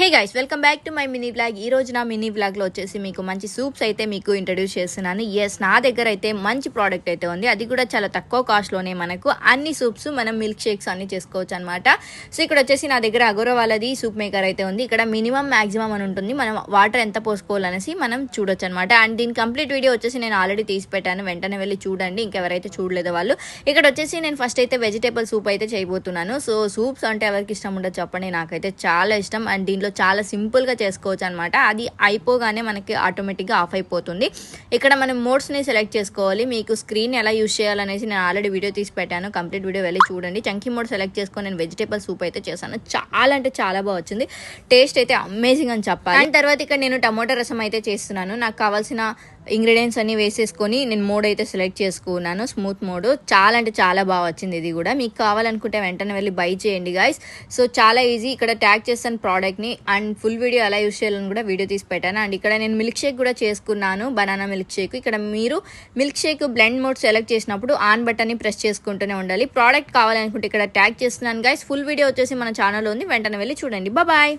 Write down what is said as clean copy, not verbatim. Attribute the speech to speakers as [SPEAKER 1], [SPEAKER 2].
[SPEAKER 1] Hey guys, welcome back to my mini vlog. ఈ రోజు నా మినీ వ్లాగ్లో వచ్చేసి మీకు మంచి సూప్స్ అయితే మీకు ఇంట్రడ్యూస్ చేస్తున్నాను. ఎస్, నా దగ్గర అయితే మంచి ప్రోడక్ట్ అయితే ఉంది. అది కూడా చాలా తక్కువ కాస్ట్లోనే మనకు అన్ని సూప్స్, మనం మిల్క్ షేక్స్ అన్ని చేసుకోవచ్చు అనమాట. సో ఇక్కడ వచ్చేసి నా దగ్గర అగోరా వాళ్ళది సూప్ మేకర్ అయితే ఉంది. ఇక్కడ మినిమం మ్యాక్సిమం అని ఉంటుంది, మనం వాటర్ ఎంత పోసుకోవాలనేసి మనం చూడొచ్చు అనమాట. అండ్ దీని కంప్లీట్ వీడియో వచ్చేసి నేను ఆల్రెడీ తీసి పెట్టాను, వెంటనే వెళ్ళి చూడండి ఇంకెవరైతే చూడలేదో వాళ్ళు. ఇక్కడ వచ్చేసి నేను ఫస్ట్ అయితే వెజిటేబుల్ సూప్ అయితే చేయబోతున్నాను. సో సూప్స్ అంటే ఎవరికి ఇష్టం ఉండదు చెప్పండి, నాకైతే చాలా ఇష్టం. అండ్ దీంట్లో చాలా సింపుల్గా చేసుకోవచ్చు అనమాట. అది అయిపోగానే మనకి ఆటోమేటిక్గా ఆఫ్ అయిపోతుంది. ఇక్కడ మనం మోడ్స్ని సెలెక్ట్ చేసుకోవాలి. మీకు స్క్రీన్ ఎలా యూజ్ చేయాలనేసి నేను ఆల్రెడీ వీడియో తీసి పెట్టాను, కంప్లీట్ వీడియో వెళ్ళి చూడండి. చంకీ మోడ్ సెలెక్ట్ చేసుకొని నేను వెజిటేబుల్ సూప్ అయితే చేశాను. చాలా అంటే చాలా బాగా వచ్చింది, టేస్ట్ అయితే అమేజింగ్ అని చెప్పాలి. అండ్ తర్వాత ఇక్కడ నేను టమోటా రసం అయితే చేస్తున్నాను. నాకు కావాల్సిన ఇంగ్రీడియంట్స్ అన్ని వేసేసుకొని నేను మోడ్ అయితే సెలెక్ట్ చేసుకున్నాను, స్మూత్ మోడ్. చాలా అంటే చాలా బాగా వచ్చింది. ఇది కూడా మీకు కావాలనుకుంటే వెంటనే వెళ్ళి బై చేయండి గైస్. సో చాలా ఈజీ. ఇక్కడ ట్యాగ్ చేస్తాను ప్రోడక్ట్ని, అండ్ ఫుల్ వీడియో ఎలా యూస్ చేయాలని కూడా వీడియో తీసి పెట్టాను. అండ్ ఇక్కడ నేను మిల్క్ షేక్ కూడా చేసుకున్నాను, బనానా మిల్క్ షేక్. ఇక్కడ మీరు milk shake blend mode select చేసినప్పుడు ఆన్ బటన్ని ప్రెస్ చేసుకుంటూనే ఉండాలి. ప్రోడక్ట్ కావాలనుకుంటే ఇక్కడ ట్యాగ్ చేస్తున్నాను గైస్. ఫుల్ వీడియో వచ్చేసి మన ఛానల్లో ఉంది, వెంటనే వెళ్ళి చూడండి. బాయ్.